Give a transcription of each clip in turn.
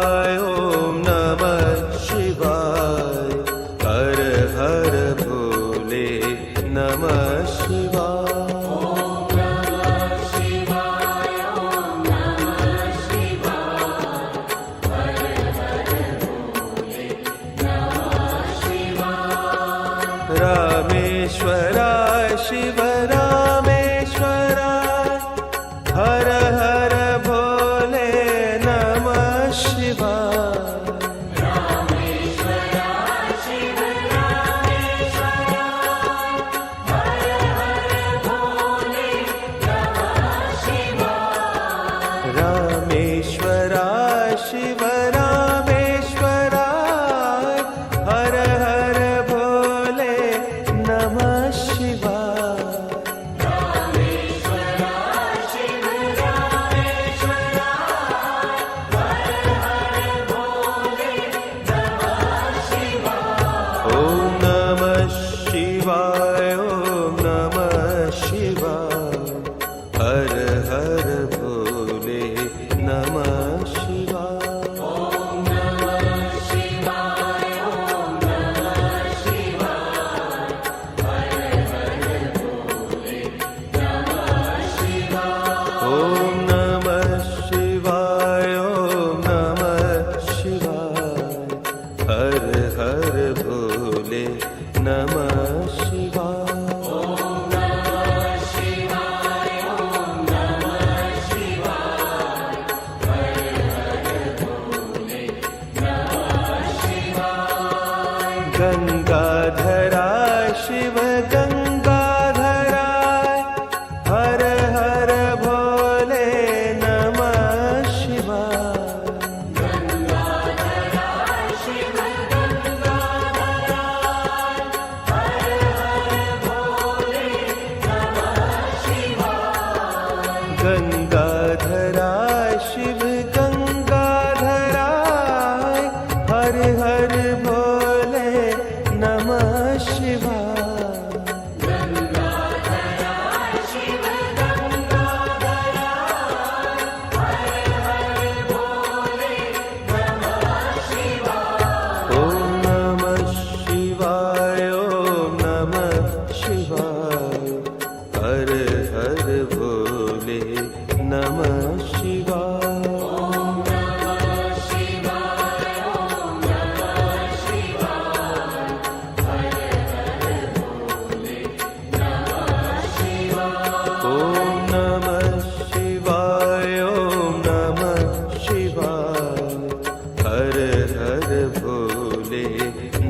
शिवाय ओम नमः शिवाय हर हर भोले नमः शिवाय रामेश्वराय शिव रामेश्वराय हर हर भोले नमः शिवाय रामेश्वराय शिव रामेश्वराय हर हर भोले नमः शिवाय रामेश्वराय शिव रामेश्वराय हर हर भोले नमः शिवाय रामेश्वराय शिव रामेश्वराय हर हर भोले नमः शिवाय ओम नमः शिवाय ओम नमः शिवाय हर हर भोले नमः शिवाय ओम नमः शिवाय ओम नमः शिवाय हर हर भोले नमः शिवाय ओम नमः शिवाय ओम नमः शिवाय हर हर भोले नमः शिवाय ओम नमः शिवाय ओम नमः शिवाय हर हर भोले नमः शिवाय गंगाधराय शिव गंगाधराय हर हर भोले नमः शिवाय गंगाधराय शिव गंगाधराय हर हर भोले नमः शिवाय गंगाधराय शिव गंगाधराय हर हर भोले नमः शिवाय गंगाधराय शिव गंगाधराय हर हर भोले नमः शिवाय ओम नमः शिवाय ओम नमः शिवाय हर हर भोले नमः शिवाय ओम नमः शिवाय ओम नमः शिवाय हर हर भोले नमः शिवाय ओम नमः शिवाय ओम नमः शिवाय हर हर भोले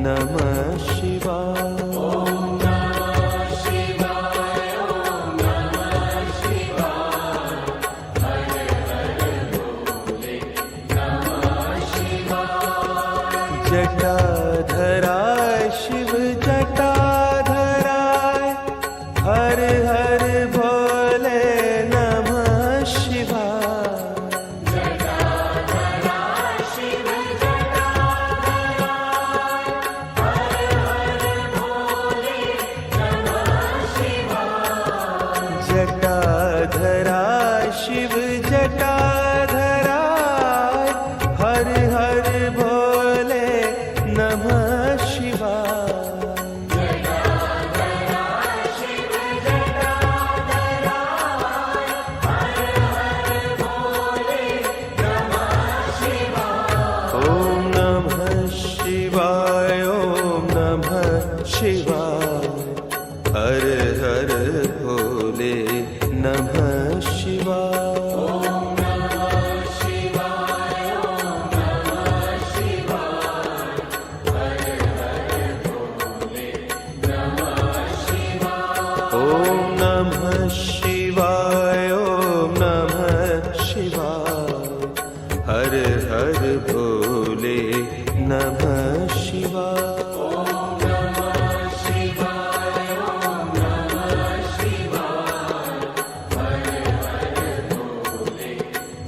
नमः शिवाय ओम नमः शिवाय ओम नमः शिवाय हर हर भोले नमः शिवाय जटाधराय शिव जटाधराय हर हर भोले नमः शिवाय जटाधराय शिव जटाधराय हर हर भोले नमः शिवाय जटाधराय शिव जटाधराय हर हर भोले नमः शिवाय जटाधराय शिव जटाधराय हर हर भोले नमः शिवाय ओम नमः शिवाय ओम नमः शिवाय हर हर भोले नमः शिवाय ओम नमः शिवाय ओम नमः शिवाय हर हर भोले नमः शिवाय ओम नमः शिवाय ओम नमः शिवाय हर हर भोले नमः शिवाय ओम नमः शिवाय ओम नमः शिवाय हर हर भोले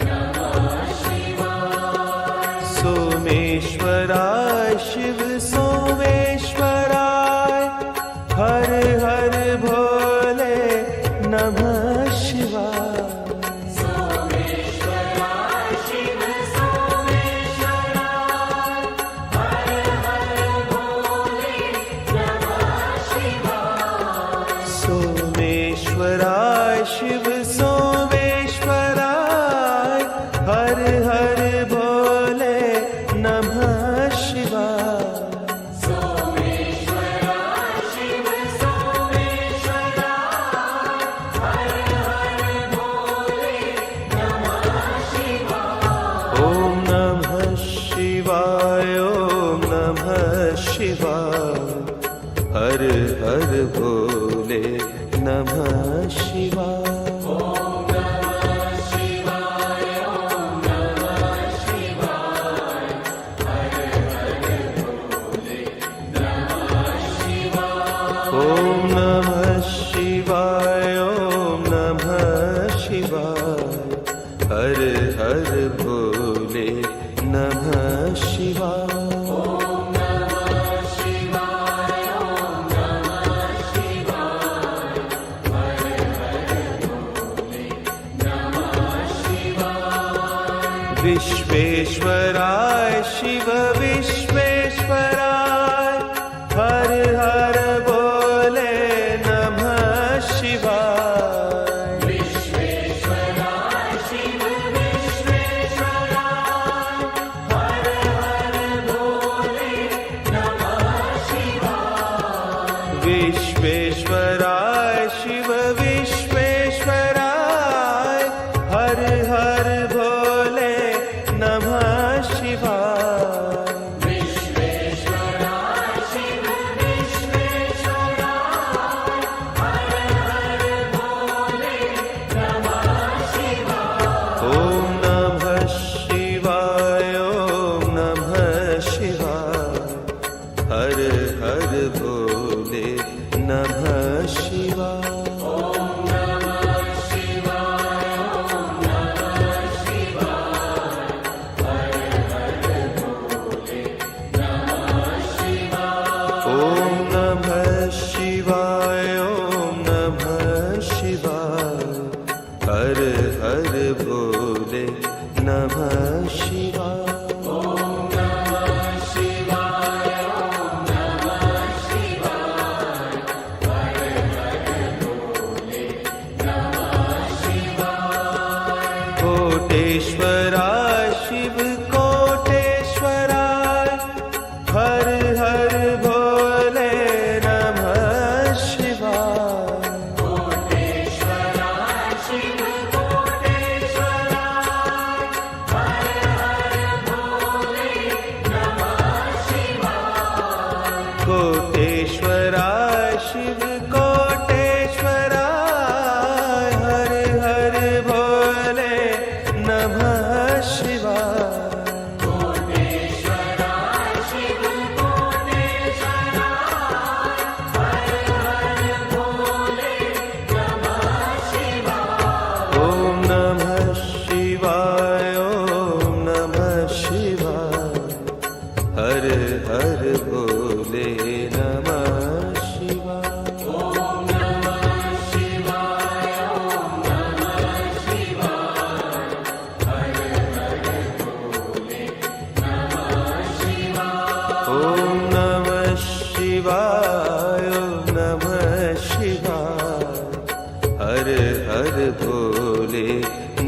नमः शिवाय सोमेश्वराय शिव सोमेश्वराय हर हर भोले नमः शिवाय सोमेश्वराय शिव सोमेश्वराय शिवाय विश्वेश्वराय शिव विश्वेश्वराय हर हर बोले नमः शिवाय विश्वेश्वराय शिव विश्वेश्वराय हर हर बोले नमः शिवाय विश्वेश्वराय शिव विश्वेश्वराय हर हर भोले नमः शिवाय विश्वेश्वराय शिव विश्वेश्वराय हर हर बोले नमः शिवाय ओम नमः शिवाय ओम नमः शिवाय हर हर भोले नमः शिवाय ओम नमः शिवाय ओम नमः शिवाय हर हर बोले नमः शिवाय ओम नमः शिवाय ओम नमः शिवाय हर हर भोले नमः शिवाय ओम नमः शिवाय ओम नमः शिवाय हर हर बोले नमः शिवाय कोटेश्वराय शिव कोटेश्वराय हर हर भोले नमः शिवाय कोटेश्वराय शिव कोटेश्वराय हर हर बोले नमः शिवाय कोटेश्वराय शिव कोटेश्वराय हर हर भोले नमः शिवाय कोटेश्वराय शिव कोटेश्वराय हर हर बोले नमः शिवाय ओम नमः शिवाय ओम नमः शिवाय हर हर भोले नमः शिवाय ओम नमः शिवाय ओम नमः शिवाय हर हर बोले नमः शिवाय ओम नमः शिवाय ओम नमः शिवाय हर हर भोले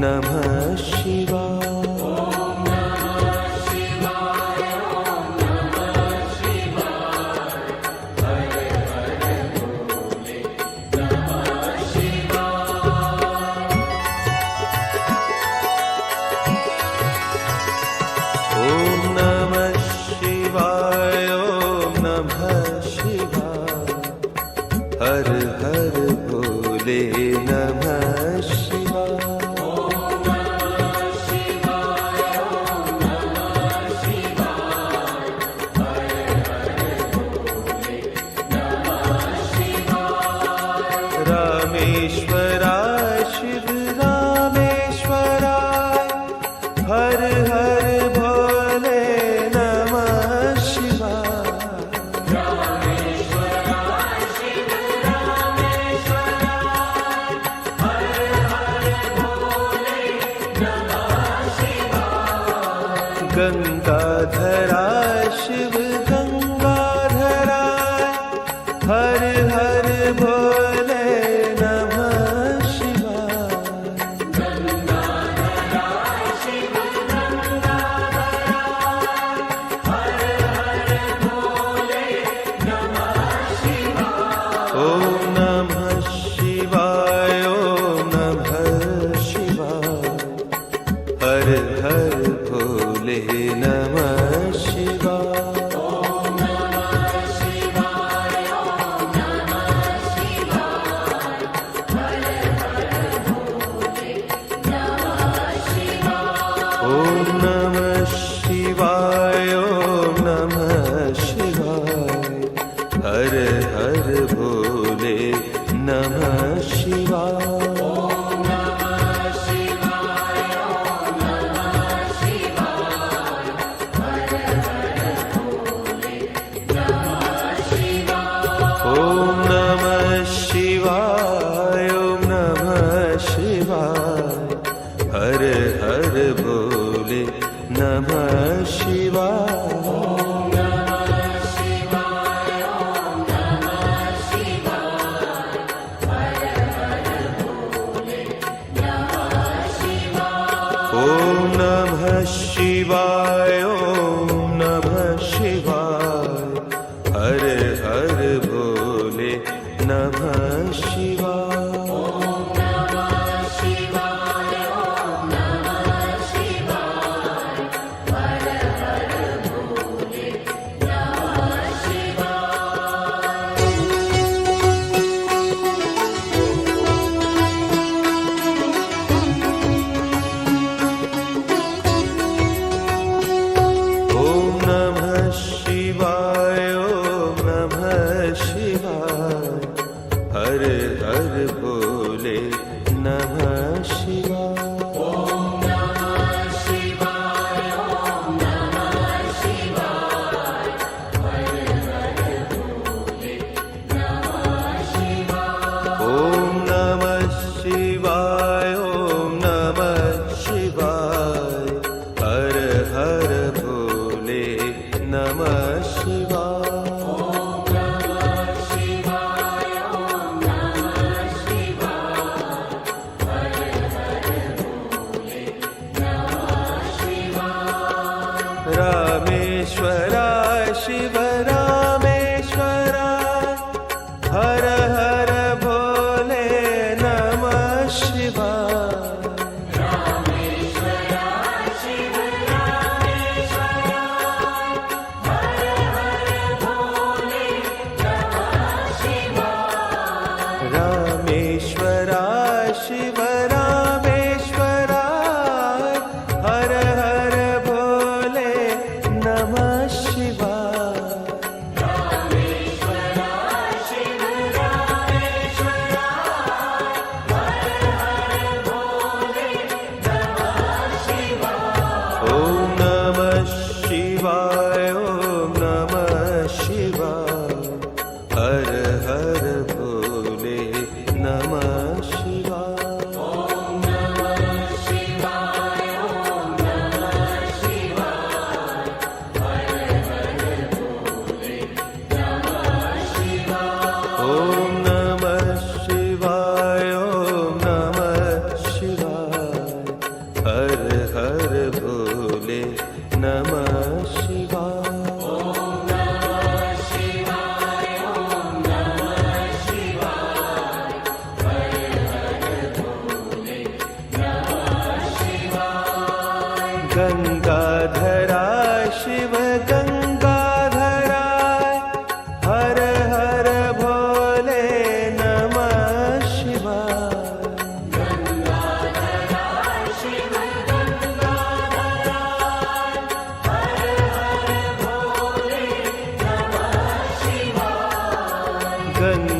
नमः शिवाय ओम नमः शिवाय ओम नमः शिवाय हर हर बोले नमः शिवाय ओम नमः शिवाय ओम नमः शिवाय हर हर भोले नमः शिवाय ओम नमः शिवाय ओम नमः शिवाय हर हर बोले नमः शिवाय रामेश्वराय शिव रामेश्वराय हर हर भोले नमः शिवाय रामेश्वराय शिव रामेश्वराय हर हर बोले नमः शिवाय गंगाधराय शिव गंगाधराय हर हर भोले नमः शिवाय गंगाधराय शिव गंगाधराय हर हर बोले नमः शिवाय ओम नमः शिवाय ओम नमः शिवाय हर हर भोले नमः शिवाय ओम नमः शिवाय ओम नमः शिवाय हर हर बोले नमः शिवाय ओम नमः शिवाय ओम नमः शिवाय हर हर भोले नमः शिवाय ओम नमः शिवाय ओम नमः शिवाय हर शिवाय ओम नमः शिवाय हर हर भोले नमः शिवाय ओम नमः शिवाय ओम नमः शिवाय हर हर भोले नमः शिवाय ओम नमः शिवाय ओम नमः शिवाय हर हर भोले नमः शिवाय ओम नमः शिवाय ओम नमः शिवाय हर हर भोले नमः शिवाय ओम नमः शिवाय ओम नमः शिवाय हर हर भोले नमः शिवाय ओम नमः शिवाय ओम नमः शिवाय हर हर भोले नमः शिवाय रामेश्वराय शिव रामेश्वराय हर हर भोले नमः शिवाय रामेश्वराय शिव रामेश्वराय हर हर भोले नमः शिवाय रामेश्वराय शिव रामेश्वराय हर हर भोले नमः शिवाय रामेश्वराय शिव रामेश्वराय हर हर भोले नमः शिवाय ओम नमः शिवाय ओम नमः शिवाय हर हर भोले नमः शिवाय ओम नमः शिवाय ओम नमः शिवाय हर हर भोले नमः शिवाय ओम नमः शिवाय ओम नमः शिवाय हर हर भोले नमः शिवाय ओम नमः शिवाय ओम नमः शिवाय हर हर भोले नमः शिवाय गंगाधराय शिव गंगाधराय हर हर भोले नमः शिवाय गंगाधराय शिव गंगाधराय हर हर भोले नमः शिवाय गंगाधराय